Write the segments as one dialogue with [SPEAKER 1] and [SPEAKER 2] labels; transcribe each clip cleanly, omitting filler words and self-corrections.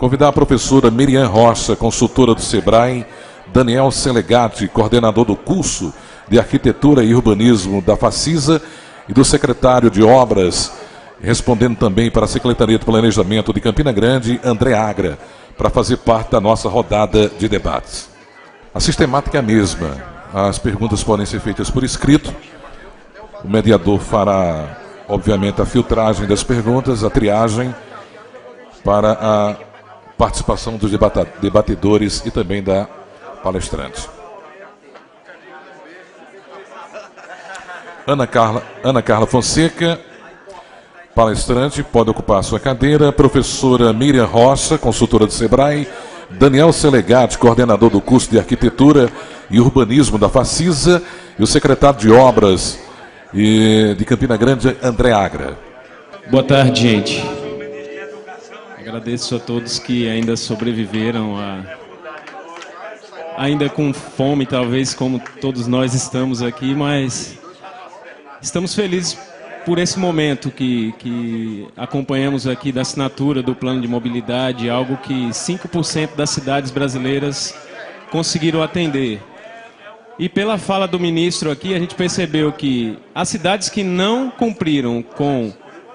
[SPEAKER 1] Convidar a professora Miriam Rocha, consultora do SEBRAE, Daniel Selegati, coordenador do curso de Arquitetura e Urbanismo da Facisa, e do secretário de Obras, respondendo também para a Secretaria de Planejamento de Campina Grande, André Agra, para fazer parte da nossa rodada de debates. A sistemática é a mesma. As perguntas podem ser feitas por escrito. O mediador fará, obviamente, a filtragem das perguntas, a triagem, para a participação dos debatedores e também da palestrante. Ana Carla Fonseca, palestrante, pode ocupar a sua cadeira. Professora Miriam Rocha, consultora do SEBRAE. Daniel Selegati, coordenador do curso de Arquitetura e Urbanismo da Facisa. E o secretário de Obras de Campina Grande, André Agra.
[SPEAKER 2] Boa tarde, gente. Agradeço a todos que ainda sobreviveram, ainda com fome, talvez, como todos nós estamos aqui, mas estamos felizes por esse momento que acompanhamos aqui da assinatura do plano de mobilidade, algo que 5% das cidades brasileiras conseguiram atender. E pela fala do ministro aqui, a gente percebeu que as cidades que não cumpriram com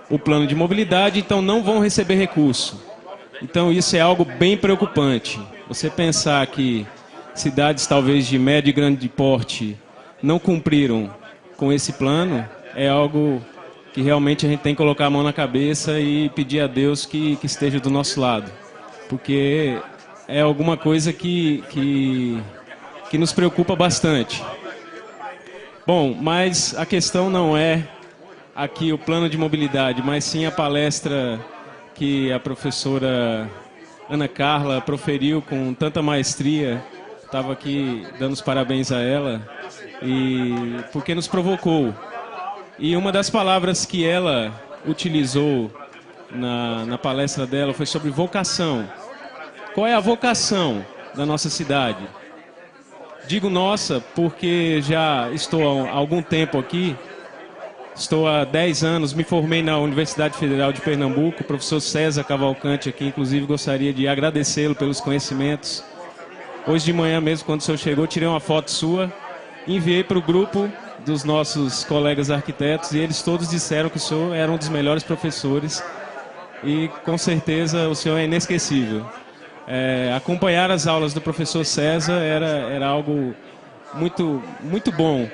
[SPEAKER 2] o plano de mobilidade, então não vão receber recurso. Então isso é algo bem preocupante. Você pensar que cidades talvez de médio e grande porte não cumpriram com esse plano, é algo que realmente a gente tem que colocar a mão na cabeça e pedir a Deus que esteja do nosso lado. Porque é alguma coisa que nos preocupa bastante. Bom, mas a questão não é aqui o plano de mobilidade, mas sim a palestra que a professora Ana Carla proferiu com tanta maestria. Estava aqui dando os parabéns a ela, e porque nos provocou. E uma das palavras que ela utilizou na palestra dela foi sobre vocação. Qual é a vocação da nossa cidade? Digo nossa porque já estou há algum tempo aqui. Estou há 10 anos, me formei na Universidade Federal de Pernambuco. O professor César Cavalcante aqui, inclusive, gostaria de agradecê-lo pelos conhecimentos. Hoje de manhã mesmo, quando o senhor chegou, tirei uma foto sua, enviei para o grupo dos nossos colegas arquitetos e eles todos disseram que o senhor era um dos melhores professores e com certeza o senhor é inesquecível. Acompanhar as aulas do professor César era algo muito bom.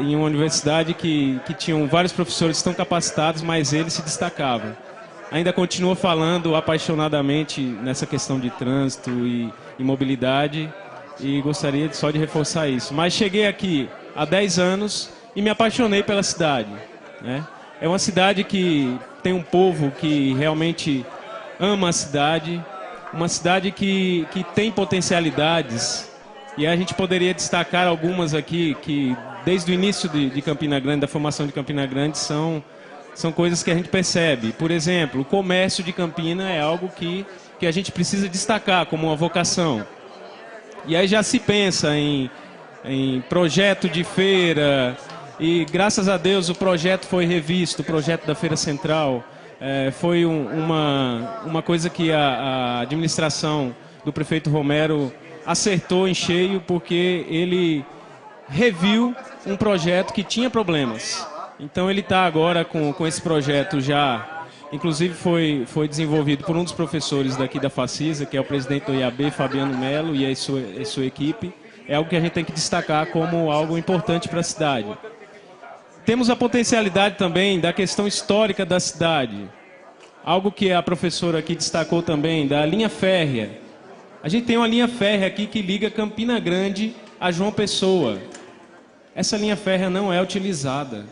[SPEAKER 2] Em uma universidade que tinham vários professores tão capacitados, mas ele se destacava. Ainda continua falando apaixonadamente nessa questão de trânsito e mobilidade, e gostaria só de reforçar isso. Mas cheguei aqui há 10 anos e me apaixonei pela cidade, né? É uma cidade que tem um povo que realmente ama a cidade, uma cidade que tem potencialidades, e a gente poderia destacar algumas aqui que desde o início de Campina Grande, da formação de Campina Grande, são coisas que a gente percebe. Por exemplo, o comércio de Campina é algo que a gente precisa destacar como uma vocação. E aí já se pensa em projeto de feira, e graças a Deus o projeto foi revisto, o projeto da Feira Central. Foi uma coisa que a administração do prefeito Romero acertou em cheio, porque ele reviu um projeto que tinha problemas. Então ele está agora com esse projeto já, inclusive foi desenvolvido por um dos professores daqui da Facisa, que é o presidente do IAB, Fabiano Melo, e a sua equipe. É algo que a gente tem que destacar como algo importante para a cidade. Temos a potencialidade também da questão histórica da cidade. Algo que a professora aqui destacou também, da linha férrea. A gente tem uma linha férrea aqui que liga Campina Grande a João Pessoa. Essa linha férrea não é utilizada.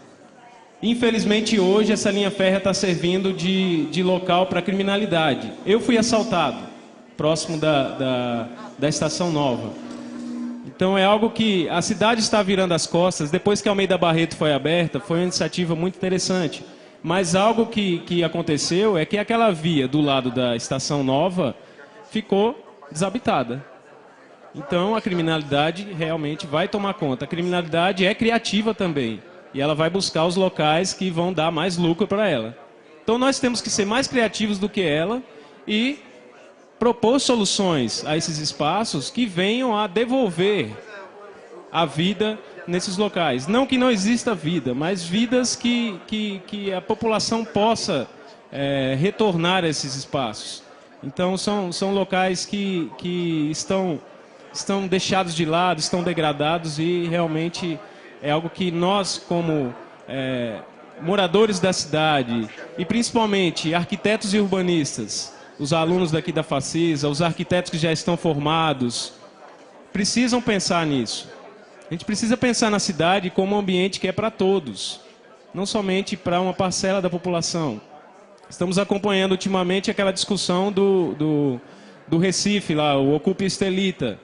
[SPEAKER 2] Infelizmente hoje essa linha férrea está servindo de local para criminalidade. Eu fui assaltado próximo da Estação Nova. Então é algo que a cidade está virando as costas. Depois que a Almeida Barreto foi aberta, foi uma iniciativa muito interessante. Mas algo que aconteceu é que aquela via do lado da Estação Nova ficou desabitada. Então a criminalidade realmente vai tomar conta. A criminalidade é criativa também. E ela vai buscar os locais que vão dar mais lucro para ela. Então nós temos que ser mais criativos do que ela e propor soluções a esses espaços que venham a devolver a vida nesses locais. Não que não exista vida, mas vidas que a população possa retornar a esses espaços. Então, são locais que estão deixados de lado, estão degradados, e realmente é algo que nós, como moradores da cidade, e principalmente arquitetos e urbanistas, os alunos daqui da Facisa, os arquitetos que já estão formados, precisam pensar nisso. A gente precisa pensar na cidade como um ambiente que é para todos, não somente para uma parcela da população. Estamos acompanhando ultimamente aquela discussão do Recife, lá, o Ocupa Estelita.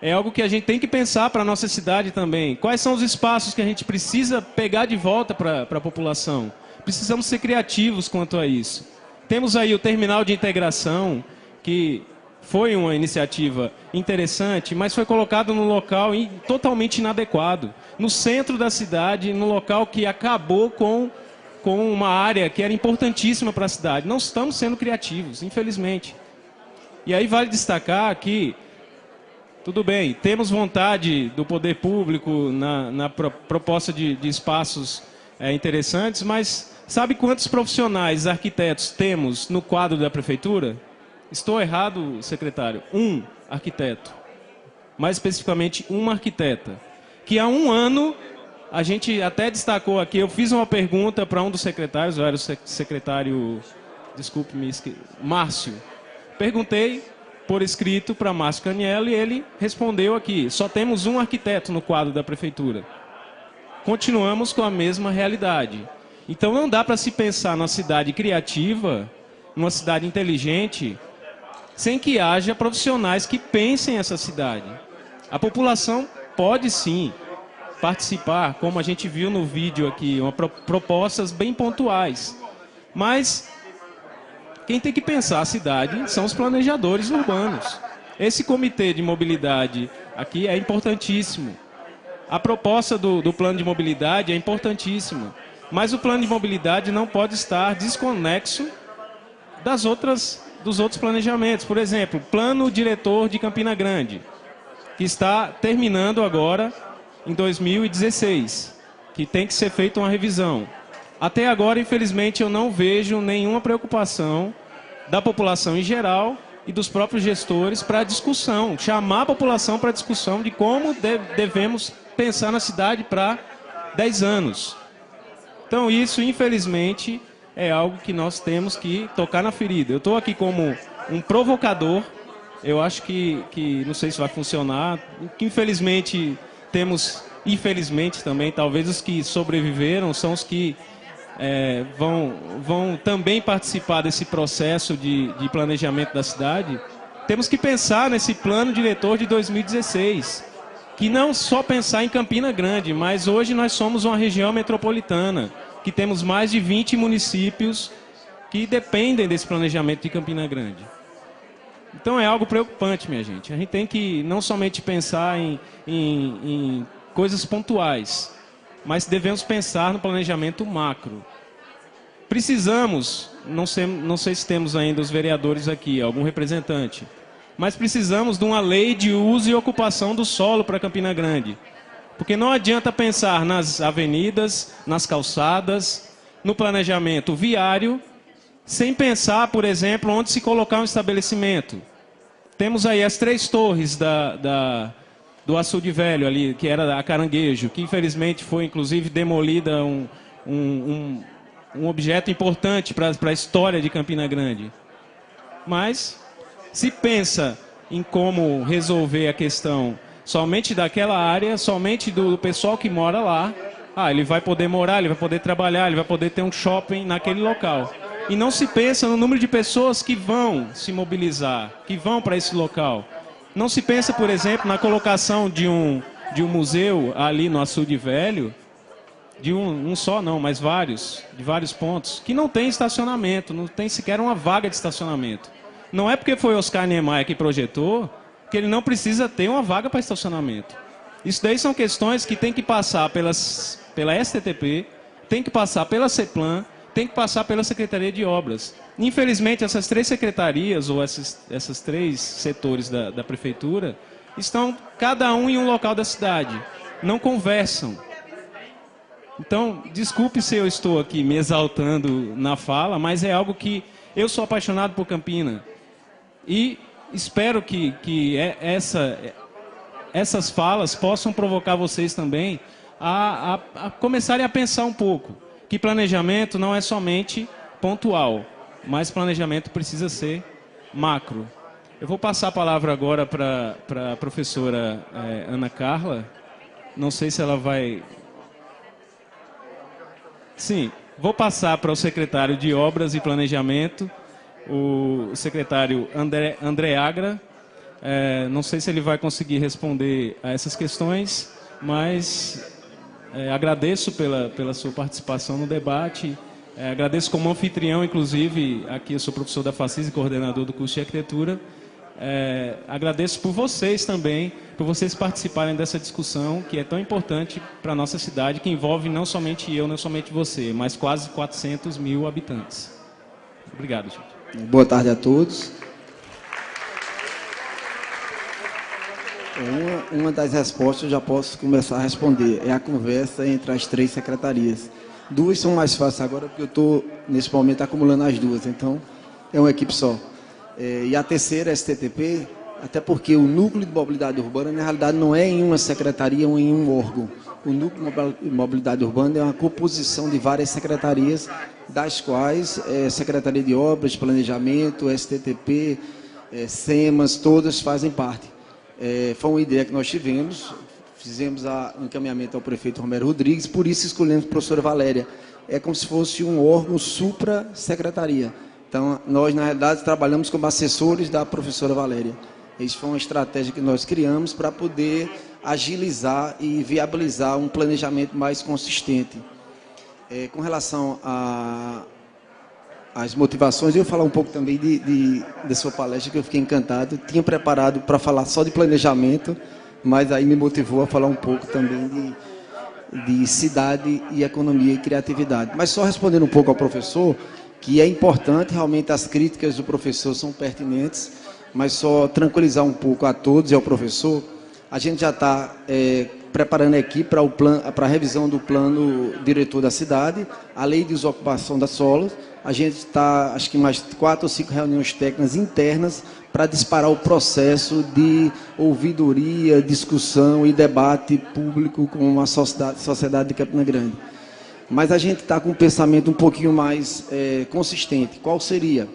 [SPEAKER 2] É algo que a gente tem que pensar para a nossa cidade também. Quais são os espaços que a gente precisa pegar de volta para a população? Precisamos ser criativos quanto a isso. Temos aí o terminal de integração, que foi uma iniciativa interessante, mas foi colocado num local totalmente inadequado. No centro da cidade, num local que acabou com uma área que era importantíssima para a cidade. Não estamos sendo criativos, infelizmente. E aí vale destacar que, tudo bem, temos vontade do poder público na proposta de espaços interessantes, mas sabe quantos profissionais arquitetos temos no quadro da prefeitura? Estou errado, secretário? Um arquiteto. Mais especificamente, uma arquiteta. Que há um ano, a gente até destacou aqui, eu fiz uma pergunta para um dos secretários, eu era o secretário, desculpe-me, Márcio. Perguntei por escrito para Márcio Caniello e ele respondeu aqui: só temos um arquiteto no quadro da prefeitura. Continuamos com a mesma realidade. Então não dá para se pensar numa cidade criativa, numa cidade inteligente, sem que haja profissionais que pensem essa cidade. A população pode sim participar, como a gente viu no vídeo aqui, propostas bem pontuais. Mas quem tem que pensar a cidade são os planejadores urbanos. Esse comitê de mobilidade aqui é importantíssimo. A proposta do plano de mobilidade é importantíssima. Mas o plano de mobilidade não pode estar desconexo dos outros planejamentos. Por exemplo, plano diretor de Campina Grande, que está terminando agora em 2016, que tem que ser feita uma revisão. Até agora, infelizmente, eu não vejo nenhuma preocupação da população em geral e dos próprios gestores para a discussão, chamar a população para a discussão de como devemos pensar na cidade para 10 anos. Então isso, infelizmente, é algo que nós temos que tocar na ferida. Eu estou aqui como um provocador, eu acho que não sei se vai funcionar, que infelizmente temos, infelizmente também, talvez os que sobreviveram são os que vão também participar desse processo de planejamento da cidade. Temos que pensar nesse plano diretor de 2016, que não só pensar em Campina Grande, mas hoje nós somos uma região metropolitana, que temos mais de 20 municípios que dependem desse planejamento de Campina Grande. Então é algo preocupante, minha gente. A gente tem que não somente pensar em coisas pontuais, mas devemos pensar no planejamento macro. Precisamos, não sei se temos ainda os vereadores aqui, algum representante, mas precisamos de uma lei de uso e ocupação do solo para Campina Grande. Porque não adianta pensar nas avenidas, nas calçadas, no planejamento viário, sem pensar, por exemplo, onde se colocar um estabelecimento. Temos aí as 3 torres do Açude Velho, ali, que era a Caranguejo, que infelizmente foi inclusive demolida um objeto importante para a história de Campina Grande. Mas se pensa em como resolver a questão somente daquela área, somente do pessoal que mora lá, ele vai poder morar, ele vai poder trabalhar, ele vai poder ter um shopping naquele local. E não se pensa no número de pessoas que vão se mobilizar, que vão para esse local. Não se pensa, por exemplo, na colocação de um museu ali no Açude Velho, de um só não, mas de vários pontos, que não tem estacionamento, não tem sequer uma vaga de estacionamento. Não é porque foi Oscar Niemeyer que projetou que ele não precisa ter uma vaga para estacionamento. Isso daí são questões que tem que passar pela STTP, tem que passar pela CEPLAN, tem que passar pela Secretaria de Obras. Infelizmente, essas 3 secretarias, ou esses 3 setores da prefeitura, estão cada um em um local da cidade, não conversam. Então, desculpe se eu estou aqui me exaltando na fala, mas é algo que eu sou apaixonado por Campina. E espero que essas falas possam provocar vocês também a começarem a pensar um pouco. Que planejamento não é somente pontual, mas planejamento precisa ser macro. Eu vou passar a palavra agora para a professora Ana Carla. Não sei se ela vai... Sim, vou passar para o secretário de Obras e Planejamento, o secretário André Agra. Não sei se ele vai conseguir responder a essas questões, mas agradeço pela sua participação no debate. Agradeço como anfitrião, inclusive, aqui eu sou professor da FACISA e coordenador do curso de arquitetura. Agradeço por vocês também, por vocês participarem dessa discussão que é tão importante para a nossa cidade, que envolve não somente eu, não somente você, mas quase 400 mil habitantes. Obrigado, gente.
[SPEAKER 3] Boa tarde a todos. Uma das respostas eu já posso começar a responder. É a conversa entre as 3 secretarias. 2 são mais fáceis agora, porque eu estou, nesse momento, acumulando as 2. Então, é uma equipe só. E a terceira, STTP, até porque o núcleo de mobilidade urbana, na realidade, não é em uma secretaria ou em um órgão. O núcleo de mobilidade urbana é uma composição de várias secretarias, das quais Secretaria de Obras, Planejamento, STTP, SEMAS, todas fazem parte. Foi uma ideia que nós tivemos, fizemos o encaminhamento ao prefeito Romero Rodrigues, por isso escolhemos a professora Valéria. É como se fosse um órgão supra-secretaria. Então, nós, na realidade, trabalhamos como assessores da professora Valéria. Isso foi uma estratégia que nós criamos para poder agilizar e viabilizar um planejamento mais consistente. Com relação às motivações, eu vou falar um pouco também da sua palestra, que eu fiquei encantado. Tinha preparado para falar só de planejamento, mas aí me motivou a falar um pouco também de cidade e economia e criatividade. Mas só respondendo um pouco ao professor, que é importante, realmente as críticas do professor são pertinentes, mas só tranquilizar um pouco a todos e ao professor, a gente já está preparando aqui para a revisão do plano diretor da cidade, a lei de desocupação da solos. A gente está, acho que mais 4 ou 5 reuniões técnicas internas para disparar o processo de ouvidoria, discussão e debate público com a sociedade de Campina Grande. Mas a gente está com um pensamento um pouquinho mais consistente. Qual seria?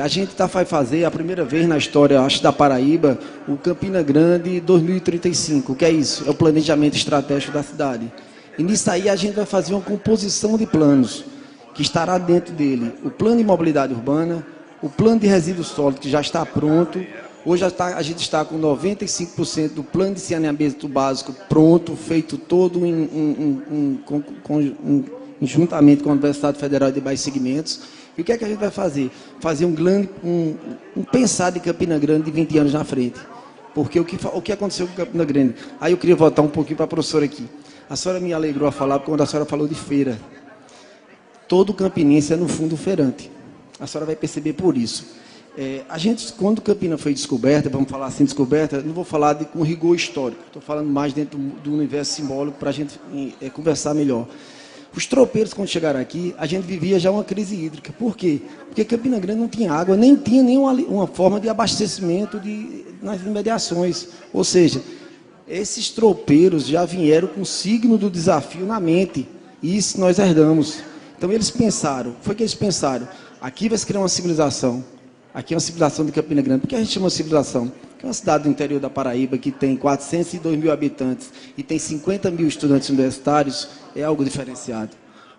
[SPEAKER 3] A gente vai fazer a primeira vez na história, acho, da Paraíba, o Campina Grande 2035. O que é isso? É o planejamento estratégico da cidade. E nisso aí a gente vai fazer uma composição de planos, que estará dentro dele o plano de mobilidade urbana, o plano de resíduos sólidos, que já está pronto. Hoje a gente está com 95% do plano de saneamento básico pronto, feito todo juntamente com a Universidade Federal de Baixos Segmentos. E o que é que a gente vai fazer? Fazer um pensar de Campina Grande de 20 anos na frente. Porque o que aconteceu com Campina Grande? Aí eu queria voltar um pouquinho para a professora aqui. A senhora me alegrou a falar, quando a senhora falou de feira. Todo campinense é, no fundo, feirante. A senhora vai perceber por isso. A gente, quando Campina foi descoberta, vamos falar assim, descoberta, não vou falar com rigor histórico, estou falando mais dentro do universo simbólico para a gente conversar melhor. Os tropeiros, quando chegaram aqui, a gente vivia já uma crise hídrica. Por quê? Porque Campina Grande não tinha água, nem tinha nenhuma forma de abastecimento nas imediações. Ou seja, esses tropeiros já vieram com o signo do desafio na mente. E isso nós herdamos. Então eles pensaram, foi que eles pensaram, aqui vai se criar uma civilização. Aqui é uma civilização de Campina Grande. Por que a gente chama de civilização? Porque é uma cidade do interior da Paraíba que tem 402 mil habitantes e tem 50 mil estudantes universitários, é algo diferenciado.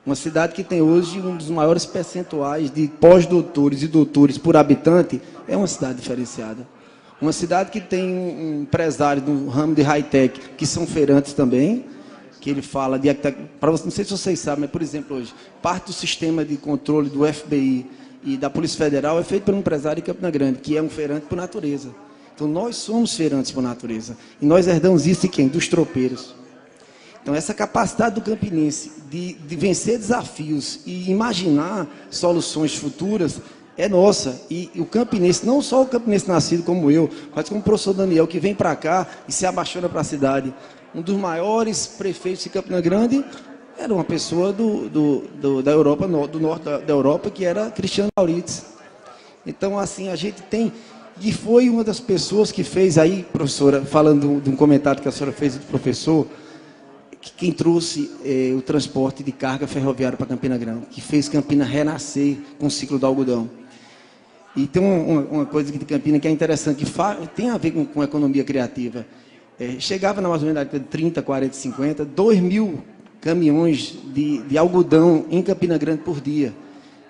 [SPEAKER 3] Uma cidade que tem hoje um dos maiores percentuais de pós-doutores e doutores por habitante, é uma cidade diferenciada. Uma cidade que tem empresários do ramo de high-tech, que são feirantes também, que ele fala de... Não sei se vocês sabem, mas, por exemplo, hoje, parte do sistema de controle do FBI e da Polícia Federal é feito por um empresário de Campina Grande, que é um feirante por natureza. Então, nós somos feirantes por natureza. E nós herdamos isso de quem? Dos tropeiros. Então, essa capacidade do campinense de vencer desafios e imaginar soluções futuras é nossa. E o campinense, não só o campinense nascido como eu, mas como o professor Daniel, que vem para cá e se apaixona para a cidade. Um dos maiores prefeitos de Campina Grande era uma pessoa da Europa, do norte da Europa, que era Cristiano Lauritz. Então, assim, a gente tem... E foi uma das pessoas que fez aí, professora, falando de um comentário que a senhora fez do professor, quem trouxe o transporte de carga ferroviária para Campina Grande, que fez Campina renascer com o ciclo do algodão. E tem uma coisa aqui de Campina que é interessante, que tem a ver com economia criativa. Chegava na mais ou menos na década de 30, 40, 50, 2.000 caminhões de algodão em Campina Grande por dia.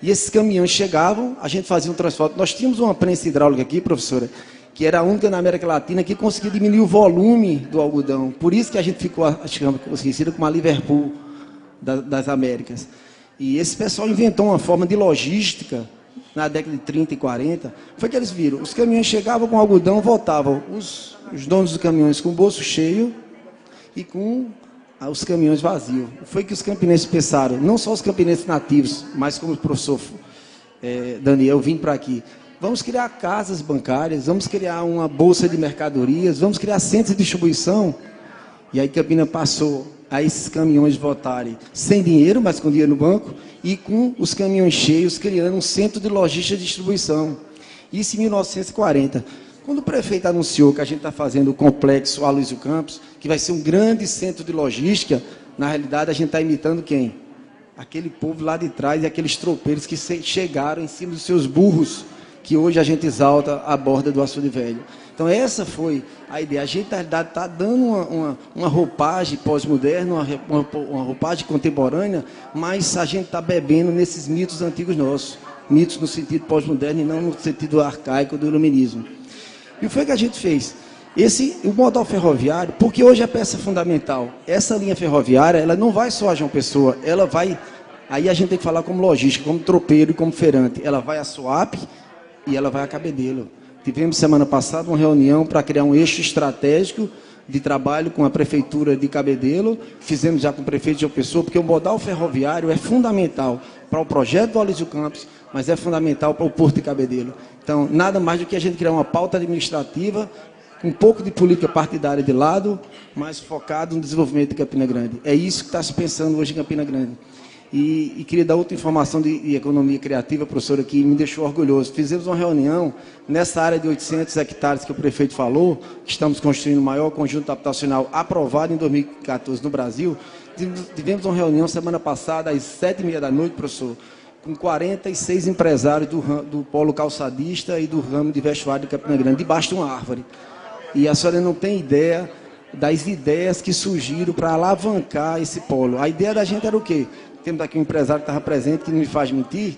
[SPEAKER 3] E esses caminhões chegavam, a gente fazia um transporte. Nós tínhamos uma prensa hidráulica aqui, professora, que era a única na América Latina que conseguia diminuir o volume do algodão. Por isso que a gente ficou, acho que conhecida como a Liverpool das Américas. E esse pessoal inventou uma forma de logística na década de 30 e 40. Foi que eles viram, os caminhões chegavam com algodão, voltavam os donos dos caminhões com o bolso cheio e com os caminhões vazios. Foi que os campinenses pensaram, não só os campinenses nativos, mas como o professor Daniel vindo para aqui. Vamos criar casas bancárias, vamos criar uma bolsa de mercadorias, vamos criar centros de distribuição. E aí Campina passou a esses caminhões voltarem sem dinheiro, mas com dinheiro no banco, e com os caminhões cheios, criando um centro de logística de distribuição. Isso em 1940. Quando o prefeito anunciou que a gente está fazendo o complexo Aloysio Campos, que vai ser um grande centro de logística, na realidade a gente está imitando quem? Aquele povo lá de trás e aqueles tropeiros que chegaram em cima dos seus burros, que hoje a gente exalta a borda do Açude Velho. Então essa foi a ideia. A gente, na realidade, está dando uma roupagem pós-moderna, uma roupagem contemporânea, mas a gente está bebendo nesses mitos antigos nossos. Mitos no sentido pós-moderno e não no sentido arcaico do iluminismo. E o que foi que a gente fez? O modal ferroviário, porque hoje é peça fundamental. Essa linha ferroviária, ela não vai só a João Pessoa, ela vai... Aí a gente tem que falar como logística, como tropeiro e como feirante. Ela vai a Suape e ela vai a Cabedelo. Tivemos semana passada uma reunião para criar um eixo estratégico de trabalho com a prefeitura de Cabedelo. Fizemos já com o prefeito de João Pessoa, porque o modal ferroviário é fundamental para o projeto do Aloysio Campos, mas é fundamental para o Porto de Cabedelo. Então, nada mais do que a gente criar uma pauta administrativa, um pouco de política partidária de lado, mas focado no desenvolvimento de Campina Grande. É isso que está se pensando hoje em Campina Grande. E queria dar outra informação de economia criativa, professora, que me deixou orgulhoso. Fizemos uma reunião nessa área de 800 hectares que o prefeito falou, que estamos construindo o maior conjunto habitacional aprovado em 2014 no Brasil. Tivemos uma reunião semana passada, às 7h30 da noite, professor, com 46 empresários do polo calçadista e do ramo de vestuário de Campina Grande, debaixo de uma árvore. E a senhora não tem ideia das ideias que surgiram para alavancar esse polo. A ideia da gente era o quê? Temos aqui um empresário que estava presente, que não me faz mentir,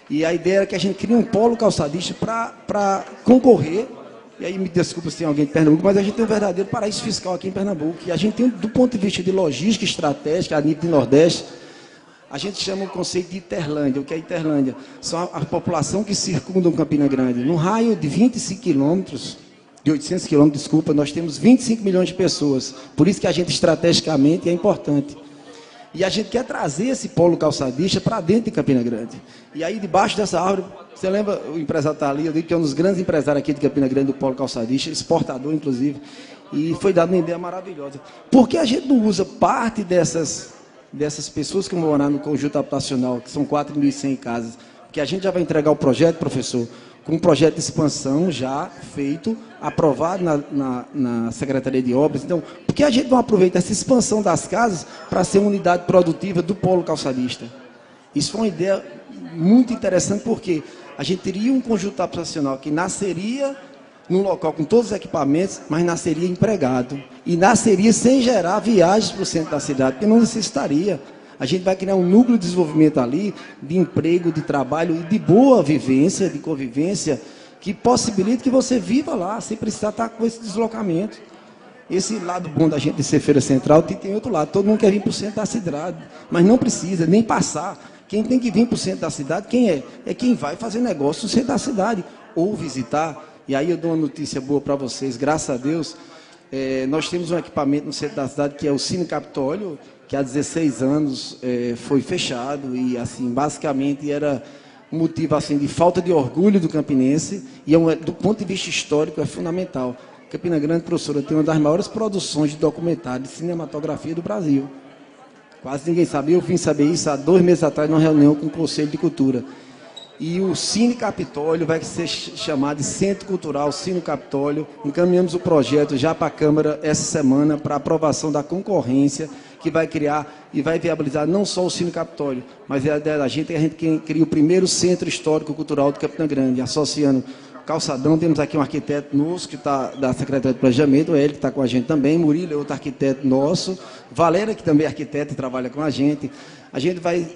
[SPEAKER 3] e a ideia era que a gente cria um polo calçadista para concorrer, e aí me desculpa se tem alguém de Pernambuco, mas a gente tem um verdadeiro paraíso fiscal aqui em Pernambuco, e a gente tem, do ponto de vista de logística estratégica, a nível de Nordeste, a gente chama o conceito de Interlândia. O que é Interlândia? São a população que circunda Campina Grande. No raio de 25 quilômetros, de 800 quilômetros, desculpa, nós temos 25 milhões de pessoas. Por isso que a gente, estrategicamente, é importante. E a gente quer trazer esse polo calçadista para dentro de Campina Grande. E aí, debaixo dessa árvore, você lembra, o empresário está ali, eu digo que é um dos grandes empresários aqui de Campina Grande, do polo calçadista, exportador, inclusive, e foi dada uma ideia maravilhosa. Por que a gente não usa parte dessas pessoas que vão morar no conjunto habitacional, que são 4.100 casas? Porque a gente já vai entregar o projeto, professor, com um projeto de expansão já feito, aprovado na Secretaria de Obras. Então, por que a gente não aproveita essa expansão das casas para ser uma unidade produtiva do polo calçadista? Isso foi uma ideia muito interessante, porque a gente teria um conjunto habitacional que nasceria num local com todos os equipamentos, mas nasceria empregado. E nasceria sem gerar viagens para o centro da cidade, porque não necessitaria. A gente vai criar um núcleo de desenvolvimento ali, de emprego, de trabalho e de boa vivência, de convivência, que possibilita que você viva lá, sem precisar estar com esse deslocamento. Esse lado bom da gente de ser Feira Central tem outro lado. Todo mundo quer vir para o centro da cidade, mas não precisa nem passar. Quem tem que vir para o centro da cidade, quem é? É quem vai fazer negócio no centro da cidade, ou visitar. E aí eu dou uma notícia boa para vocês, graças a Deus. Nós temos um equipamento no centro da cidade que é o Cine Capitólio, que há 16 anos foi fechado e, assim, basicamente era um motivo assim, de falta de orgulho do campinense e, do ponto de vista histórico, é fundamental. Campina Grande, professora, tem uma das maiores produções de documentário de cinematografia do Brasil. Quase ninguém sabia. Eu vim saber isso há 2 meses atrás, numa reunião com o Conselho de Cultura. E o Cine Capitólio vai ser chamado de Centro Cultural Cine Capitólio. Encaminhamos o projeto já para a Câmara essa semana para aprovação da concorrência, que vai criar e vai viabilizar não só o Cine Capitólio, mas a ideia da gente é que a gente cria o primeiro Centro Histórico Cultural de Campina Grande, associando Calçadão. Temos aqui um arquiteto nosso, que está da Secretaria de Planejamento, ele que está com a gente também, Murilo é outro arquiteto nosso, Valéria, que também é arquiteta e trabalha com a gente. A gente vai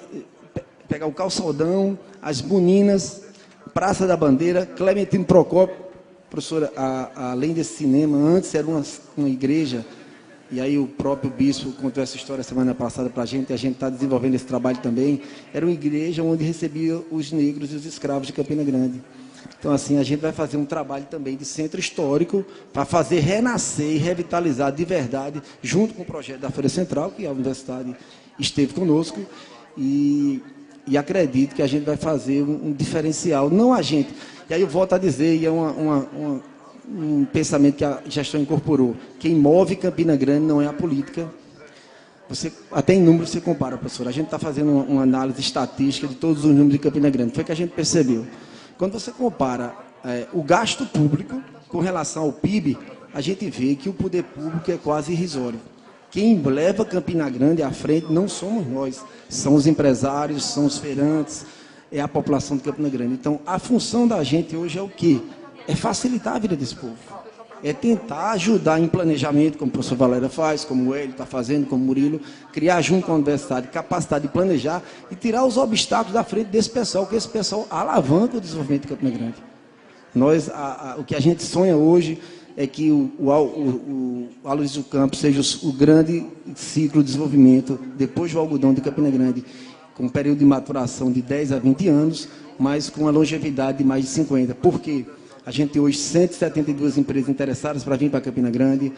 [SPEAKER 3] pegar o Calçadão, as Buninas, Praça da Bandeira, Clementino Procópio. Professora, além desse cinema, antes era uma igreja, e aí o próprio bispo contou essa história semana passada para a gente está desenvolvendo esse trabalho também. Era uma igreja onde recebia os negros e os escravos de Campina Grande. Então, assim, a gente vai fazer um trabalho também de centro histórico para fazer renascer e revitalizar de verdade, junto com o projeto da Feira Central, que a universidade esteve conosco, e acredito que a gente vai fazer um diferencial, não a gente. E aí eu volto a dizer, e é um pensamento que a gestão incorporou, quem move Campina Grande não é a política. Você, até em números você compara, professor. A gente está fazendo uma análise estatística de todos os números de Campina Grande. Foi que a gente percebeu. Quando você compara o gasto público com relação ao PIB, a gente vê que o poder público é quase irrisório. Quem leva Campina Grande à frente não somos nós, são os empresários, são os feirantes, é a população de Campina Grande. Então, a função da gente hoje é o quê? É facilitar a vida desse povo. É tentar ajudar em planejamento, como o professor Valéria faz, como ele está fazendo, como o Murilo, criar junto com a universidade capacidade de planejar e tirar os obstáculos da frente desse pessoal, que esse pessoal alavanca o desenvolvimento de Campina Grande. O que a gente sonha hoje é que o Aloysio Campos seja o grande ciclo de desenvolvimento, depois do algodão de Campina Grande, com um período de maturação de 10 a 20 anos, mas com uma longevidade de mais de 50. Por quê? A gente tem hoje 172 empresas interessadas para vir para Campina Grande.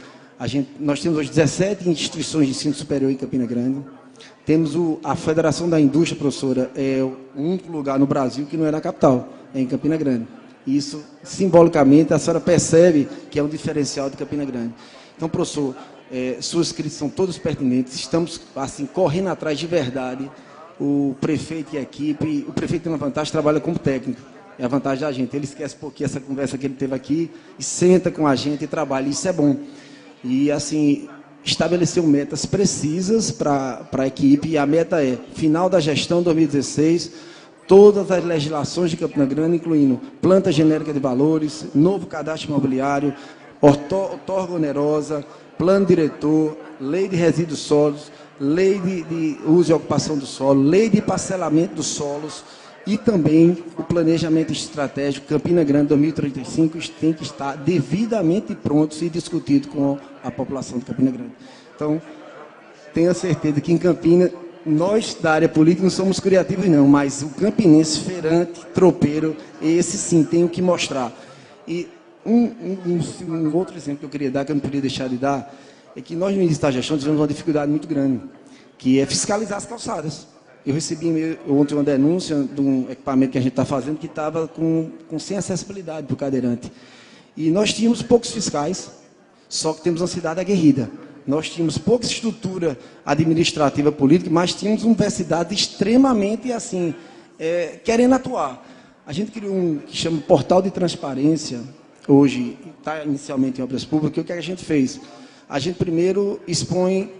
[SPEAKER 3] Nós temos hoje 17 instituições de ensino superior em Campina Grande. Temos a Federação da Indústria, professora, é o único lugar no Brasil que não é na capital, é em Campina Grande. Isso, simbolicamente, a senhora percebe que é um diferencial de Campina Grande. Então, professor, suas críticas são todas pertinentes. Estamos, assim, correndo atrás de verdade. O prefeito e a equipe, o prefeito tem uma vantagem, trabalha como técnico. É a vantagem da gente. Ele esquece um pouquinho essa conversa que ele teve aqui e senta com a gente e trabalha. Isso é bom. E, assim, estabeleceu metas precisas para a equipe. E a meta é, final da gestão 2016, todas as legislações de Campina Grande, incluindo planta genérica de valores, novo cadastro imobiliário, outorga onerosa, plano diretor, lei de resíduos sólidos, lei de uso e ocupação do solo, lei de parcelamento dos solos, e também o planejamento estratégico Campina Grande 2035 tem que estar devidamente prontos e discutido com a população de Campina Grande. Então, tenho a certeza que em Campina, nós da área política não somos criativos não, mas o campinense feirante, tropeiro, esse sim tem o que mostrar. E um outro exemplo que eu queria dar, que eu não podia deixar de dar, é que nós no início da gestão tivemos uma dificuldade muito grande, que é fiscalizar as calçadas. Eu recebi ontem uma denúncia de um equipamento que a gente está fazendo que estava sem acessibilidade para o cadeirante. E nós tínhamos poucos fiscais, só que temos uma cidade aguerrida. Nós tínhamos pouca estrutura administrativa política, mas tínhamos universidades extremamente, assim, querendo atuar. A gente criou um que chama Portal de Transparência, hoje está inicialmente em obras públicas. O que a gente fez? A gente primeiro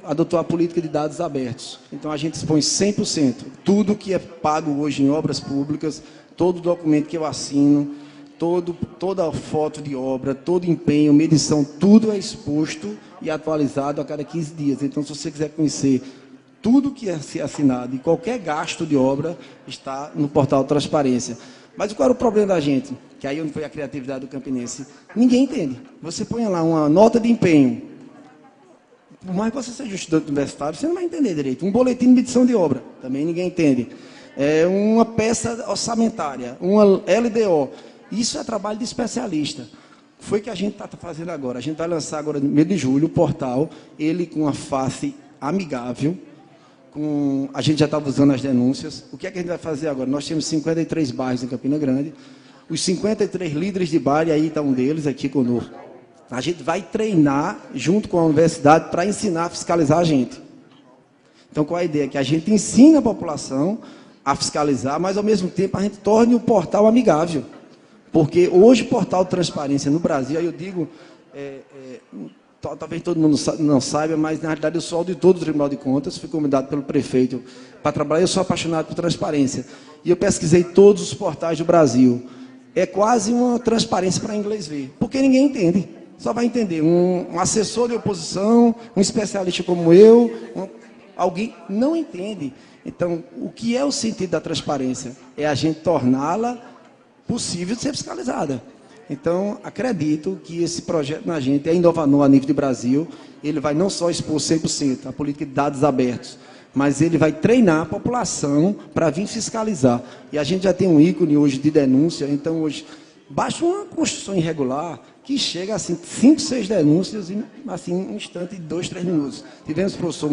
[SPEAKER 3] adotou a política de dados abertos. Então, a gente expõe 100%. Tudo que é pago hoje em obras públicas, todo documento que eu assino, toda foto de obra, todo empenho, medição, tudo é exposto e atualizado a cada 15 dias. Então, se você quiser conhecer tudo que é assinado e qualquer gasto de obra, está no portal Transparência. Mas qual era o problema da gente? Que aí onde foi a criatividade do campinense. Ninguém entende. Você põe lá uma nota de empenho, por mais que você seja estudante universitário, você não vai entender direito. Um boletim de medição de obra, também ninguém entende. Uma peça orçamentária, uma LDO. Isso é trabalho de especialista. foi que a gente está fazendo agora. A gente vai lançar agora, no mês de julho, o portal, ele com uma face amigável, a gente já estava usando as denúncias. O que é que a gente vai fazer agora? Nós temos 53 bairros em Campina Grande, os 53 líderes de bairro, e aí está um deles aqui conosco. A gente vai treinar, junto com a universidade, para ensinar a fiscalizar a gente. Então, qual é a ideia? Que a gente ensine a população a fiscalizar, mas, ao mesmo tempo, a gente torne o portal amigável. Porque hoje o portal de transparência no Brasil, aí eu digo, talvez todo mundo não saiba, mas, na realidade, eu sou auditor do Tribunal de Contas, fui convidado pelo prefeito para trabalhar, eu sou apaixonado por transparência. E eu pesquisei todos os portais do Brasil. É quase uma transparência para inglês ver, porque ninguém entende. Só vai entender um assessor de oposição, um especialista como eu, alguém não entende. Então, o que é o sentido da transparência? É a gente torná-la possível de ser fiscalizada. Então, acredito que esse projeto na gente é inovador a nível de Brasil. Ele vai não só expor 100% a política de dados abertos, mas ele vai treinar a população para vir fiscalizar. E a gente já tem um ícone hoje de denúncia. Então, hoje, basta uma construção irregular que chega assim, 5, 6 denúncias em assim, um instante de 2, 3 minutos. Tivemos, professor,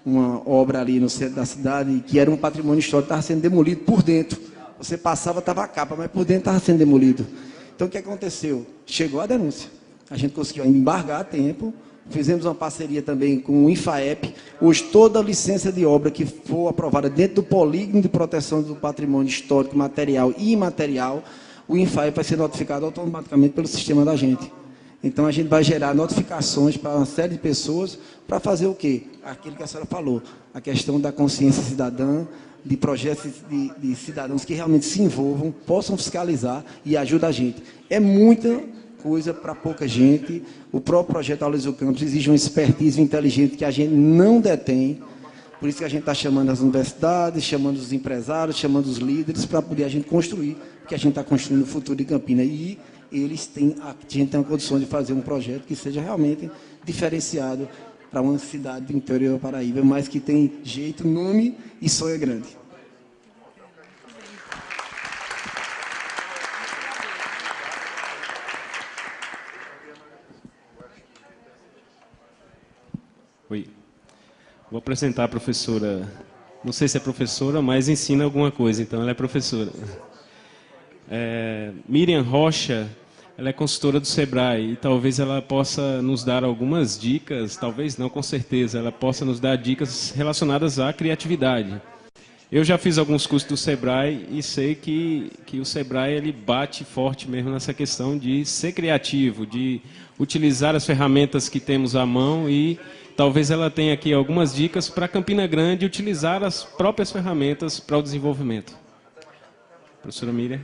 [SPEAKER 3] uma obra ali no centro da cidade que era um patrimônio histórico, estava sendo demolido por dentro. Você passava, estava a capa, mas por dentro estava sendo demolido. Então, o que aconteceu? Chegou a denúncia. A gente conseguiu embargar a tempo, fizemos uma parceria também com o INFAEP. Hoje, toda licença de obra que for aprovada dentro do polígono de proteção do patrimônio histórico, material e imaterial, o INFAEP vai ser notificado automaticamente pelo sistema da gente. Então, a gente vai gerar notificações para uma série de pessoas para fazer o quê? Aquilo que a senhora falou, a questão da consciência cidadã, de projetos de cidadãos que realmente se envolvam, possam fiscalizar e ajudem a gente. É muita coisa para pouca gente. O próprio projeto Aloysio Campos exige uma expertise inteligente que a gente não detém. Por isso que a gente está chamando as universidades, chamando os empresários, chamando os líderes, para poder a gente construir, porque a gente está construindo o futuro de Campina. E a gente tem a condição de fazer um projeto que seja realmente diferenciado para uma cidade do interior da Paraíba, mas que tem jeito, nome e sonho grande.
[SPEAKER 2] Oi. Vou apresentar a professora, não sei se é professora, mas ensina alguma coisa, então ela é professora. Miriam Rocha, ela é consultora do SEBRAE e talvez ela possa nos dar algumas dicas, talvez não, com certeza, ela possa nos dar dicas relacionadas à criatividade. Eu já fiz alguns cursos do SEBRAE e sei que o SEBRAE ele bate forte mesmo nessa questão de ser criativo, de utilizar as ferramentas que temos à mão e talvez ela tenha aqui algumas dicas para Campina Grande utilizar as próprias ferramentas para o desenvolvimento. Professora Miriam.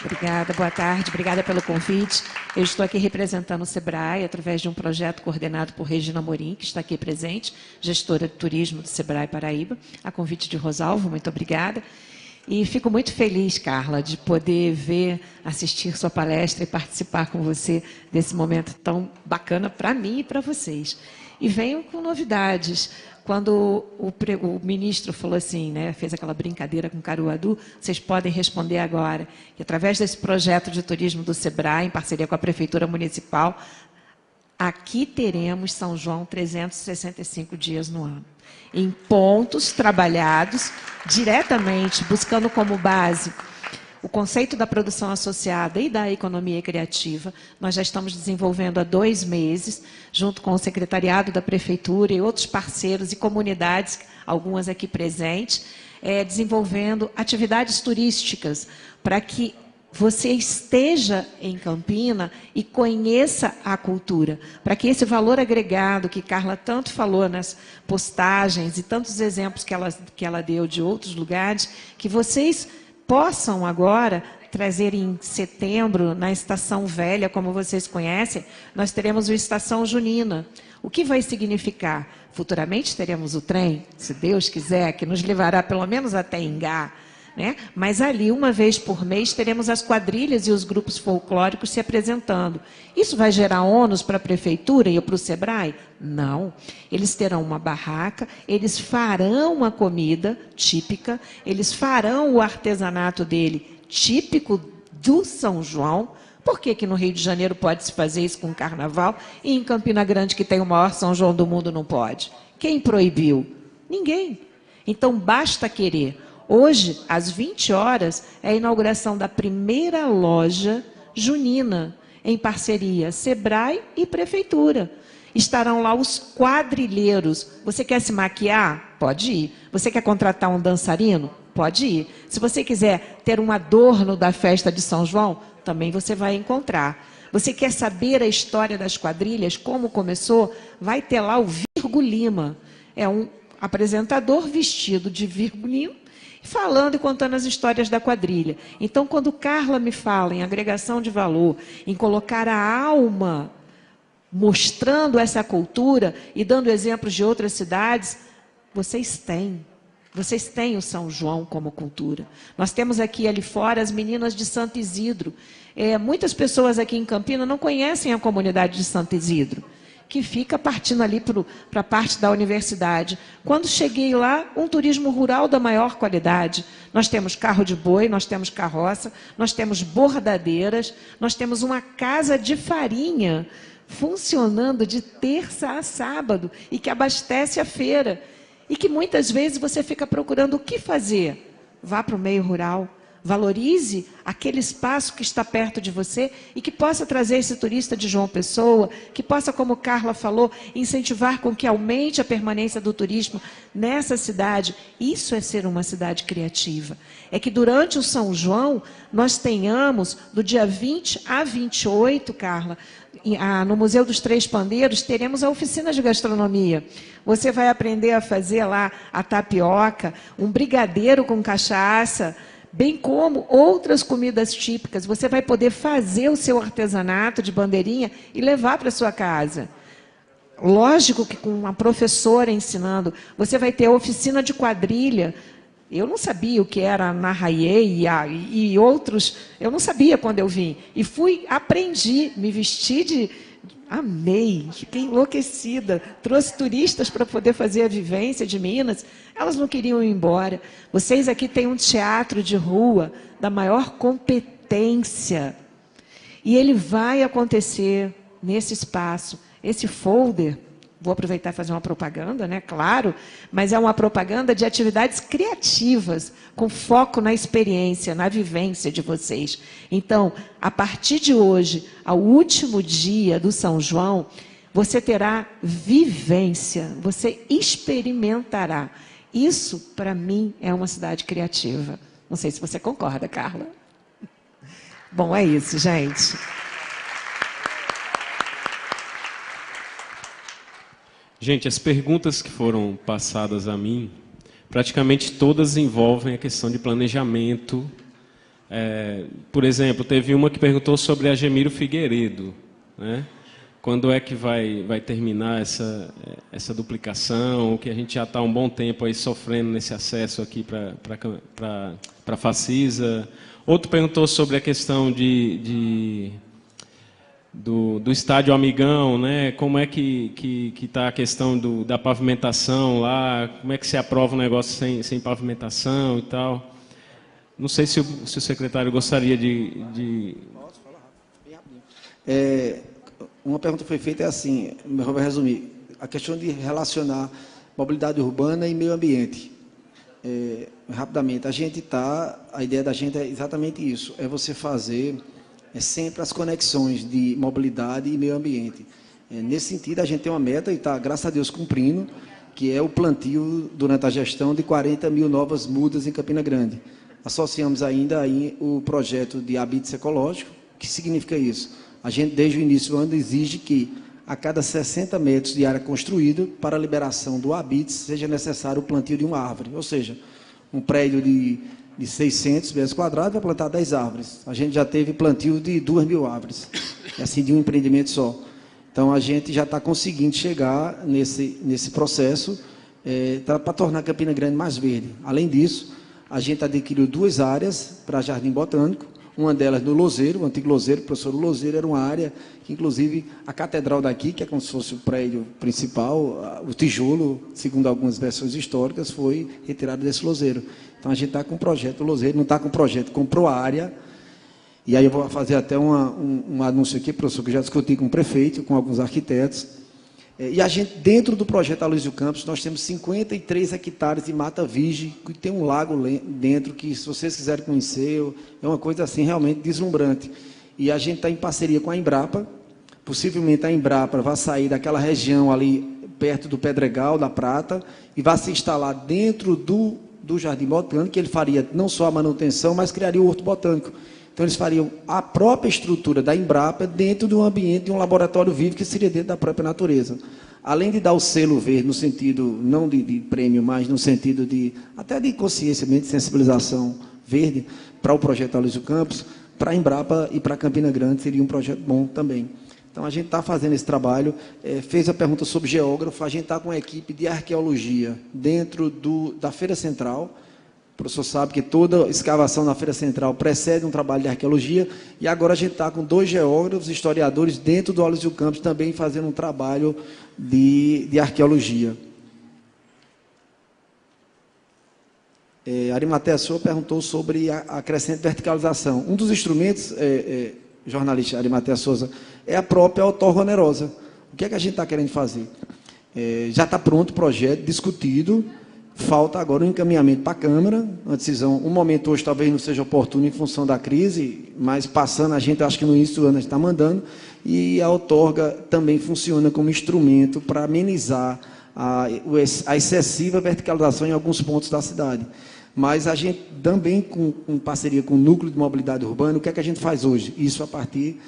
[SPEAKER 4] Obrigada, boa tarde, obrigada pelo convite. Eu estou aqui representando o SEBRAE através de um projeto coordenado por Regina Morim, que está aqui presente, gestora de turismo do SEBRAE Paraíba, a convite de Rosalvo, muito obrigada. E fico muito feliz, Carla, de poder assistir sua palestra e participar com você desse momento tão bacana para mim e para vocês. E venho com novidades. Quando o ministro falou assim, né, fez aquela brincadeira com Caruaru, vocês podem responder agora, que através desse projeto de turismo do SEBRAE, em parceria com a Prefeitura Municipal, aqui teremos São João 365 dias no ano. Em pontos trabalhados diretamente, buscando como base o conceito da produção associada e da economia criativa. Nós já estamos desenvolvendo há 2 meses, junto com o secretariado da Prefeitura e outros parceiros e comunidades, algumas aqui presentes, desenvolvendo atividades turísticas para que você esteja em Campina e conheça a cultura, para que esse valor agregado que Carla tanto falou nas postagens e tantos exemplos que ela deu de outros lugares, que vocês possam agora trazer em setembro, na Estação Velha, como vocês conhecem, nós teremos a Estação Junina. O que vai significar? Futuramente teremos o trem, se Deus quiser, que nos levará pelo menos até Ingá, né? Mas ali, uma vez por mês, teremos as quadrilhas e os grupos folclóricos se apresentando. Isso vai gerar ônus para a Prefeitura e para o SEBRAE? Não. Eles terão uma barraca, eles farão a comida típica, eles farão o artesanato dele típico do São João, Por que que no Rio de Janeiro pode se fazer isso com o Carnaval e em Campina Grande, que tem o maior São João do mundo, não pode? Quem proibiu? Ninguém. Então, basta querer. Hoje, às 20 horas, é a inauguração da primeira loja junina, em parceria Sebrae e Prefeitura. Estarão lá os quadrilheiros. Você quer se maquiar? Pode ir. Você quer contratar um dançarino? Pode ir. Se você quiser ter um adorno da festa de São João, também você vai encontrar. Você quer saber a história das quadrilhas, como começou? Vai ter lá o Virgo Lima. É um apresentador vestido de Virgo Lima, falando e contando as histórias da quadrilha. Então, quando Carla me fala em agregação de valor, em colocar a alma, mostrando essa cultura e dando exemplos de outras cidades, vocês têm o São João como cultura. Nós temos aqui ali fora as meninas de Santo Isidro. Muitas pessoas aqui em Campinas não conhecem a comunidade de Santo Isidro, que fica partindo ali para a parte da universidade. Quando cheguei lá, um turismo rural da maior qualidade. Nós temos carro de boi, nós temos carroça, nós temos bordadeiras, nós temos uma casa de farinha funcionando de terça a sábado e que abastece a feira. E que muitas vezes você fica procurando o que fazer. Vá para o meio rural. Valorize aquele espaço que está perto de você e que possa trazer esse turista de João Pessoa, que possa, como Carla falou, incentivar com que aumente a permanência do turismo nessa cidade. Isso é ser uma cidade criativa. É que durante o São João, nós tenhamos, do dia 20 a 28, Carla, no Museu dos Três Pandeiros, teremos a oficina de gastronomia. Você vai aprender a fazer lá a tapioca, um brigadeiro com cachaça, bem como outras comidas típicas. Você vai poder fazer o seu artesanato de bandeirinha e levar para a sua casa. Lógico que com uma professora ensinando. Você vai ter a oficina de quadrilha. Eu não sabia o que era a Narraiê e outros. Eu não sabia quando eu vim. E aprendi, me vesti de... Amei, fiquei enlouquecida. Trouxe turistas para poder fazer a vivência de Minas. Elas não queriam ir embora. Vocês aqui têm um teatro de rua da maior competência. E ele vai acontecer nesse espaço. Esse folder, vou aproveitar e fazer uma propaganda, né? Claro, mas é uma propaganda de atividades criativas, com foco na experiência, na vivência de vocês. Então, a partir de hoje, ao último dia do São João, você terá vivência, você experimentará. Isso, para mim, é uma cidade criativa. Não sei se você concorda, Carla. Bom, é isso, gente.
[SPEAKER 2] Gente, as perguntas que foram passadas a mim, praticamente todas envolvem a questão de planejamento. Por exemplo, teve uma que perguntou sobre a Gemiro Figueiredo, né? Quando é que vai terminar essa duplicação, que a gente já está há um bom tempo aí sofrendo nesse acesso aqui para a Facisa. Outro perguntou sobre a questão do estádio Amigão, né? Como é que está a questão da pavimentação lá, como é que se aprova um negócio sem pavimentação e tal. Não sei se o secretário gostaria de...
[SPEAKER 3] Posso falar bem rapidinho. Uma pergunta foi feita, assim, eu vou resumir, a questão de relacionar mobilidade urbana e meio ambiente. Rapidamente, a ideia da gente é exatamente isso, é você fazer sempre as conexões de mobilidade e meio ambiente. Nesse sentido, a gente tem uma meta e está, graças a Deus, cumprindo, que é o plantio, durante a gestão, de 40 mil novas mudas em Campina Grande. Associamos ainda aí o projeto de habites ecológico. O que significa isso? A gente, desde o início do ano, exige que a cada 60 metros de área construída, para a liberação do habites, seja necessário o plantio de uma árvore. Ou seja, um prédio de 600 metros quadrados vai plantar 10 árvores. A gente já teve plantio de 2.000 árvores, assim, de um empreendimento só. Então, a gente já está conseguindo chegar nesse processo para tornar Campina Grande mais verde. Além disso, a gente adquiriu 2 áreas para Jardim Botânico, uma delas no Lozeiro, o antigo Lozeiro, o professor Lozeiro era uma área que, inclusive, a catedral daqui, que é como se fosse o prédio principal, o tijolo, segundo algumas versões históricas, foi retirado desse Lozeiro. Então, a gente está com o projeto do Lozeiro, não está com o projeto, comprou a área E aí eu vou fazer até um anúncio aqui, professor, que eu já discuti com o prefeito, com alguns arquitetos. E a gente, dentro do projeto Aloysio Campos, nós temos 53 hectares de mata virgem, que tem um lago dentro, que se vocês quiserem conhecer, é uma coisa assim realmente deslumbrante. E a gente está em parceria com a Embrapa, possivelmente a Embrapa vai sair daquela região ali, perto do Pedregal, da Prata, e vai se instalar dentro do Jardim Botânico, que ele faria não só a manutenção, mas criaria o Horto Botânico. Então, eles fariam a própria estrutura da Embrapa dentro do ambiente de um laboratório vivo, que seria dentro da própria natureza. Além de dar o selo verde, no sentido, não de prêmio, mas no sentido até de consciência, de sensibilização verde, para o projeto Aloysio Campos, para a Embrapa e para Campina Grande seria um projeto bom também. Então, a gente está fazendo esse trabalho. Fez a pergunta sobre geógrafo, a gente está com uma equipe de arqueologia dentro da Feira Central. O professor sabe que toda escavação na Feira Central precede um trabalho de arqueologia, e agora a gente está com 2 geógrafos, historiadores, dentro do Aloysio Campos, também fazendo um trabalho de arqueologia. Arimatea Souza perguntou sobre a crescente verticalização. Um dos instrumentos, jornalista Arimatea Souza, é a própria outorga onerosa. O que é que a gente está querendo fazer? Já está pronto o projeto, discutido. Falta agora um encaminhamento para a Câmara, uma decisão. Um momento hoje talvez não seja oportuno em função da crise, mas passando, a gente acho que no início do ano a gente está mandando, e a outorga também funciona como instrumento para amenizar a excessiva verticalização em alguns pontos da cidade. Mas a gente também, com parceria com o Núcleo de Mobilidade Urbana, o que é que a gente faz hoje? Isso a partir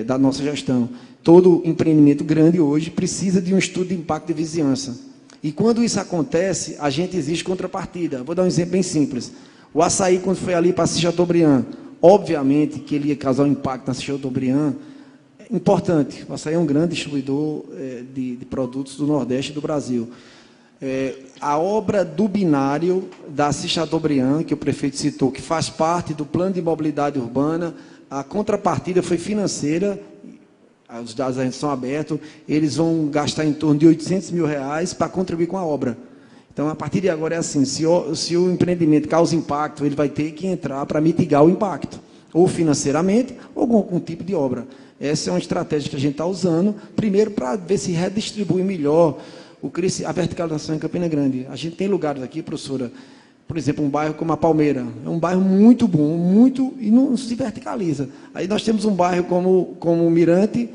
[SPEAKER 3] da nossa gestão. Todo empreendimento grande hoje precisa de um estudo de impacto de vizinhança. E quando isso acontece, a gente exige contrapartida. Vou dar um exemplo bem simples. O açaí, quando foi ali para a Chateaubriand, obviamente que ele ia causar um impacto na Chateaubriand importante. O açaí é um grande distribuidor de produtos do Nordeste do Brasil. A obra do binário da Chateaubriand, que o prefeito citou, que faz parte do plano de mobilidade urbana, a contrapartida foi financeira. Os dados ainda são abertos, eles vão gastar em torno de R$800 mil para contribuir com a obra. Então, a partir de agora é assim, se o empreendimento causa impacto, ele vai ter que entrar para mitigar o impacto, ou financeiramente, ou com algum tipo de obra. Essa é uma estratégia que a gente está usando, primeiro para ver se redistribui melhor a verticalização em Campina Grande. A gente tem lugares aqui, professora, por exemplo, um bairro como a Palmeira, é um bairro muito bom, e não se verticaliza. Aí nós temos um bairro como o Mirante,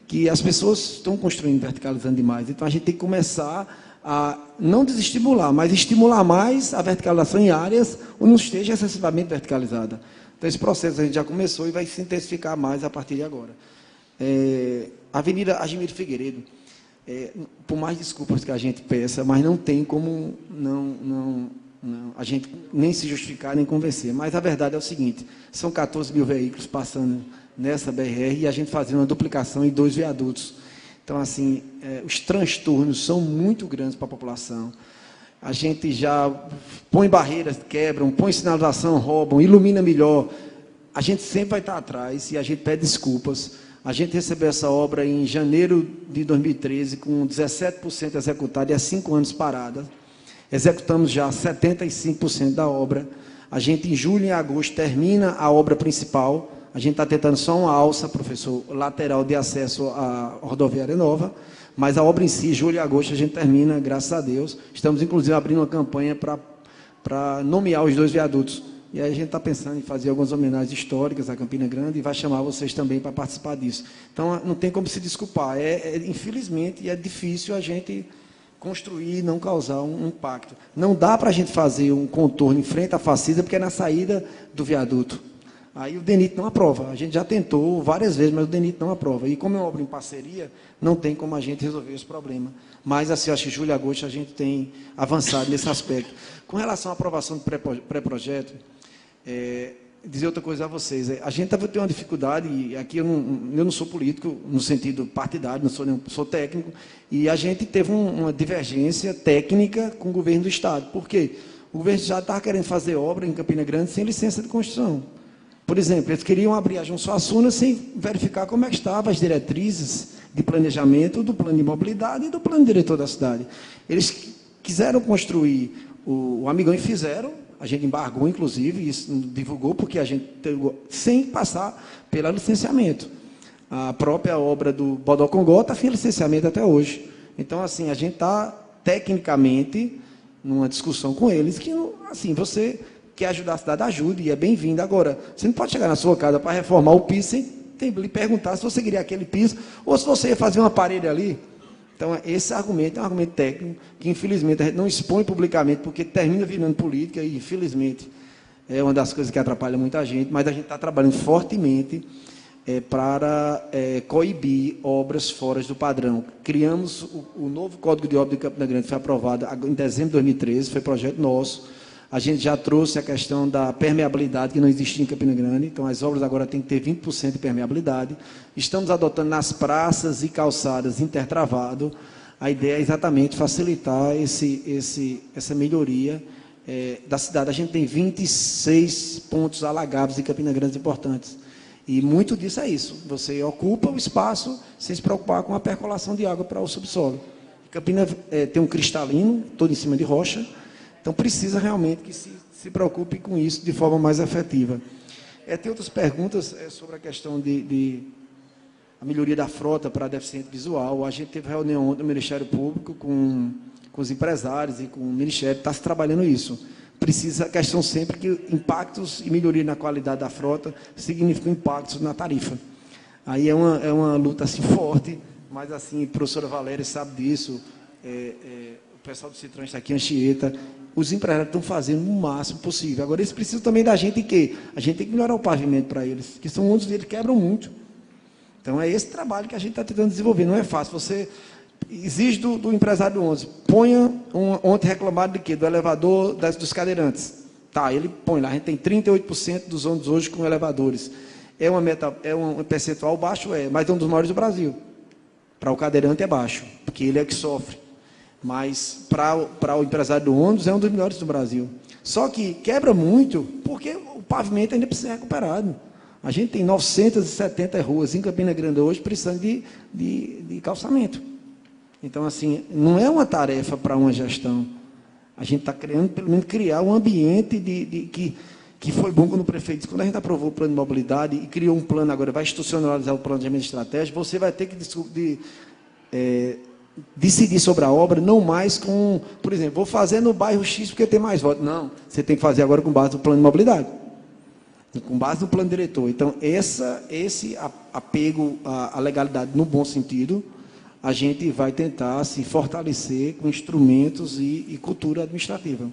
[SPEAKER 3] que as pessoas estão construindo, verticalizando demais. Então, a gente tem que começar a não desestimular, mas estimular mais a verticalização em áreas onde não esteja excessivamente verticalizada. Então, esse processo a gente já começou e vai se intensificar mais a partir de agora. Avenida Admiro Figueiredo, por mais desculpas que a gente peça, mas não tem como a gente nem se justificar, nem convencer. Mas a verdade é o seguinte, são 14 mil veículos passando nessa BR e a gente fazendo uma duplicação e 2 viadutos. Então, assim, os transtornos são muito grandes para a população. A gente já põe barreiras, quebram, põe sinalização, roubam, ilumina melhor. A gente sempre vai estar atrás e a gente pede desculpas. A gente recebeu essa obra em janeiro de 2013, com 17% executada e há 5 anos parada. Executamos já 75% da obra. A gente, em julho e agosto, termina a obra principal. A gente está tentando só uma alça, professor, lateral de acesso à rodoviária nova. Mas a obra em si, julho e agosto, a gente termina, graças a Deus. Estamos, inclusive, abrindo uma campanha para nomear os 2 viadutos. E aí a gente está pensando em fazer algumas homenagens históricas à Campina Grande e vai chamar vocês também para participar disso. Então, não tem como se desculpar. Infelizmente, é difícil a gente construir e não causar um impacto. Não dá para a gente fazer um contorno em frente à Facisa, porque é na saída do viaduto. Aí o DENIT não aprova. A gente já tentou várias vezes, mas o DENIT não aprova. E como é uma obra em parceria, não tem como a gente resolver esse problema. Mas, assim, acho que julho e agosto a gente tem avançado nesse aspecto. Com relação à aprovação do pré-projeto, dizer outra coisa a vocês. A gente tem uma dificuldade, e aqui eu não sou político, no sentido partidário, não sou técnico, e a gente teve uma divergência técnica com o governo do Estado. Por quê? O governo do Estado estava querendo fazer obra em Campina Grande sem licença de construção. Por exemplo, eles queriam abrir a João Suassuna sem verificar como é que estavam as diretrizes de planejamento do plano de mobilidade e do plano diretor da cidade. Eles quiseram construir o Amigão e fizeram, A gente embargou, inclusive, isso divulgou, porque a gente sem passar pelo licenciamento. A própria obra do Bodocongó está sem licenciamento até hoje. Então, assim, a gente está, tecnicamente, numa discussão com eles, que, assim, você quer ajudar a cidade, ajude, e é bem-vindo. Agora, você não pode chegar na sua casa para reformar o piso sem lhe perguntar se você queria aquele piso, ou se você ia fazer uma parede ali. Então, esse argumento é um argumento técnico, que, infelizmente, a gente não expõe publicamente, porque termina virando política, e, infelizmente, é uma das coisas que atrapalha muita gente, mas a gente está trabalhando fortemente para coibir obras fora do padrão. Criamos o novo Código de Obras de Campina Grande, foi aprovado em dezembro de 2013, foi projeto nosso. A gente já trouxe a questão da permeabilidade, que não existia em Campina Grande, então as obras agora têm que ter 20% de permeabilidade. Estamos adotando nas praças e calçadas intertravado. A ideia é exatamente facilitar essa melhoria da cidade. A gente tem 26 pontos alagados em Campina Grande importantes. E muito disso é isso. Você ocupa o espaço sem se preocupar com a percolação de água para o subsolo. Campina tem um cristalino, todo em cima de rocha, então precisa realmente que se preocupe com isso de forma mais efetiva. Tem outras perguntas sobre a questão de a melhoria da frota para deficiente visual. A gente teve reunião ontem no Ministério Público com os empresários e com o Ministério, está se trabalhando isso. Precisa, a questão sempre que impactos e melhoria na qualidade da frota significam impactos na tarifa. Aí é uma luta assim, forte, mas assim, a professora Valéria sabe disso, o pessoal do Citrans está aqui, Anchieta, os empresários estão fazendo o máximo possível. Agora, eles precisam também da gente que a gente tem que melhorar o pavimento para eles, que são onde eles quebram muito. Então, é esse trabalho que a gente está tentando desenvolver. Não é fácil. Você exige do empresário do ônibus, ponha ontem reclamado de quê? Do elevador dos cadeirantes. Tá, ele põe lá, a gente tem 38% dos ônibus hoje com elevadores. É um percentual baixo, mas é um dos maiores do Brasil. Para o cadeirante é baixo, porque ele é que sofre. Mas para o empresário do ônibus é um dos melhores do Brasil. Só que quebra muito, porque o pavimento ainda precisa ser recuperado. A gente tem 970 ruas em Campina Grande hoje precisando de calçamento. Então, assim, não é uma tarefa para uma gestão. A gente está querendo, pelo menos, criar um ambiente que foi bom quando o prefeito disse, quando a gente aprovou o plano de mobilidade e criou um plano agora, vai institucionalizar o planejamento estratégico, você vai ter que decidir sobre a obra, não mais com, por exemplo, vou fazer no bairro X porque tem mais votos. Não, você tem que fazer agora com base no plano de mobilidade, com base no plano diretor. Então, esse apego à legalidade no bom sentido, a gente vai tentar se fortalecer com instrumentos e cultura administrativa.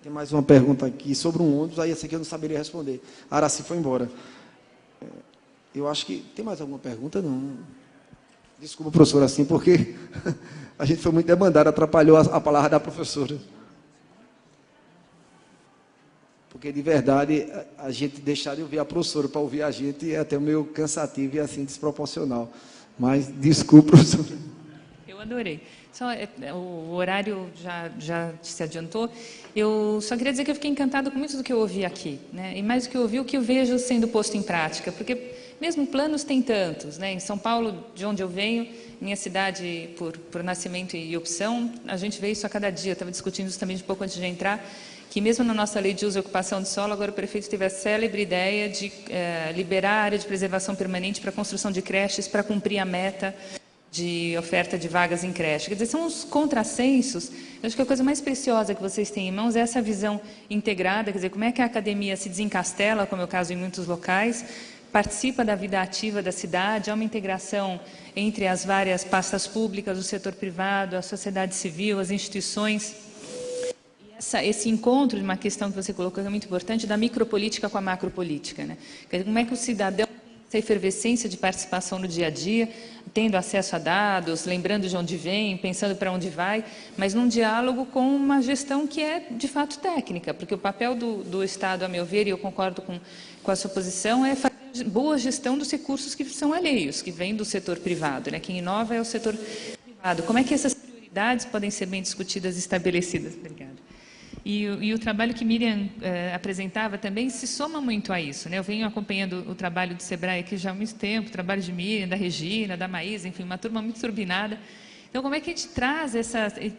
[SPEAKER 3] Tem mais uma pergunta aqui sobre um ônibus, aí essa aqui eu não saberia responder. A Araci foi embora. Eu acho que... Tem mais alguma pergunta? Não. Desculpa, professora, assim, porque a gente foi muito demandado, atrapalhou a palavra da professora. Porque, de verdade, a gente deixar de ouvir a professora para ouvir a gente é até meio cansativo e, assim, desproporcional. Mas, desculpa, professora.
[SPEAKER 5] Eu adorei. O horário já se adiantou. Eu só queria dizer que eu fiquei encantada com muito do que eu ouvi aqui, né? E mais do que eu ouvi, o que eu vejo sendo posto em prática. Porque mesmo planos tem tantos, né? Em São Paulo, de onde eu venho, minha cidade por nascimento e opção, a gente vê isso a cada dia. Eu estava discutindo isso também um pouco antes de entrar, que mesmo na nossa lei de uso e ocupação de solo, agora o prefeito teve a célebre ideia de liberar a área de preservação permanente para a construção de creches para cumprir a meta de oferta de vagas em creche. Quer dizer, são os contrassensos. Eu acho que a coisa mais preciosa que vocês têm em mãos é essa visão integrada, quer dizer, como é que a academia se desencastela, como é o caso em muitos locais, participa da vida ativa da cidade, há uma integração entre as várias pastas públicas, o setor privado, a sociedade civil, as instituições. E esse encontro de uma questão que você colocou que é muito importante, da micropolítica com a macropolítica, né? Como é que o cidadão, essa efervescência de participação no dia a dia, tendo acesso a dados, lembrando de onde vem, pensando para onde vai, mas num diálogo com uma gestão que é, de fato, técnica, porque o papel do Estado, a meu ver, e eu concordo com a sua posição, é fazer boa gestão dos recursos que são alheios, que vêm do setor privado, né? Quem inova é o setor privado. Como é que essas prioridades podem ser bem discutidas e estabelecidas? Obrigada. E o trabalho que Miriam apresentava também se soma muito a isso, né? Eu venho acompanhando o trabalho do SEBRAE aqui já há muito tempo, o trabalho de Miriam, da Regina, da Maísa, enfim, uma turma muito turbinada. Então, como é que a gente traz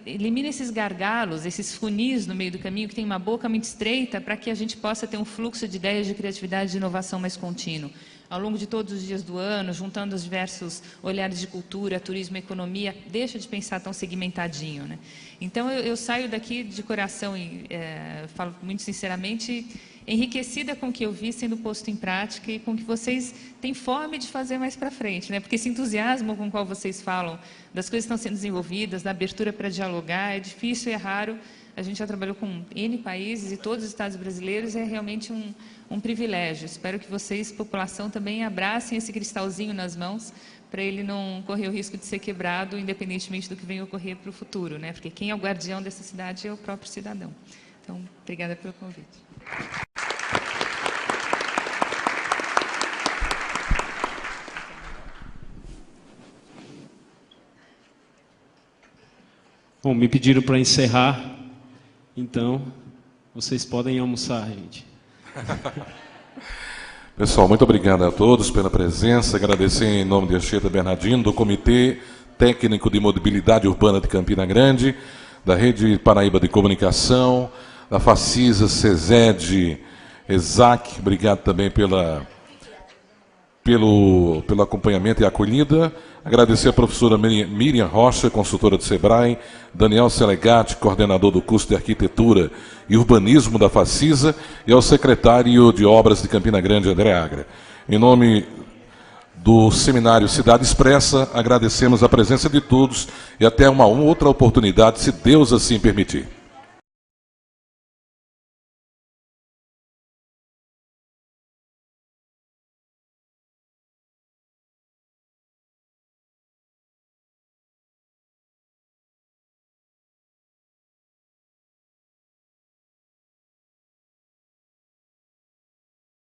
[SPEAKER 5] elimina esses gargalos, esses funis no meio do caminho, que tem uma boca muito estreita, para que a gente possa ter um fluxo de ideias de criatividade e de inovação mais contínuo? Ao longo de todos os dias do ano, juntando os diversos olhares de cultura, turismo, economia, deixa de pensar tão segmentadinho, né? Então, eu saio daqui de coração, falo muito sinceramente, enriquecida com o que eu vi sendo posto em prática e com o que vocês têm fome de fazer mais para frente, né? Porque esse entusiasmo com o qual vocês falam das coisas que estão sendo desenvolvidas, da abertura para dialogar, é difícil e é raro. A gente já trabalhou com N países e todos os estados brasileiros, é realmente um privilégio. Espero que vocês, população, também abracem esse cristalzinho nas mãos para ele não correr o risco de ser quebrado, independentemente do que venha ocorrer para o futuro, né? Porque quem é o guardião dessa cidade é o próprio cidadão. Então, obrigada pelo convite.
[SPEAKER 2] Bom, me pediram para encerrar, então vocês podem almoçar, gente.
[SPEAKER 1] Pessoal, muito obrigado a todos pela presença. Agradecer em nome de Anchieta Bernardino, do Comitê Técnico de Mobilidade Urbana de Campina Grande, da Rede Paraíba de Comunicação, da Facisa, SESED, ESAC. Obrigado também pelo acompanhamento e acolhida. Agradecer a professora Miriam Rocha, consultora do SEBRAE, Daniel Selegati, coordenador do curso de Arquitetura e Urbanismo da Facisa, e ao secretário de Obras de Campina Grande, André Agra. Em nome do Seminário Cidade Expressa, agradecemos a presença de todos e até uma outra oportunidade, se Deus assim permitir.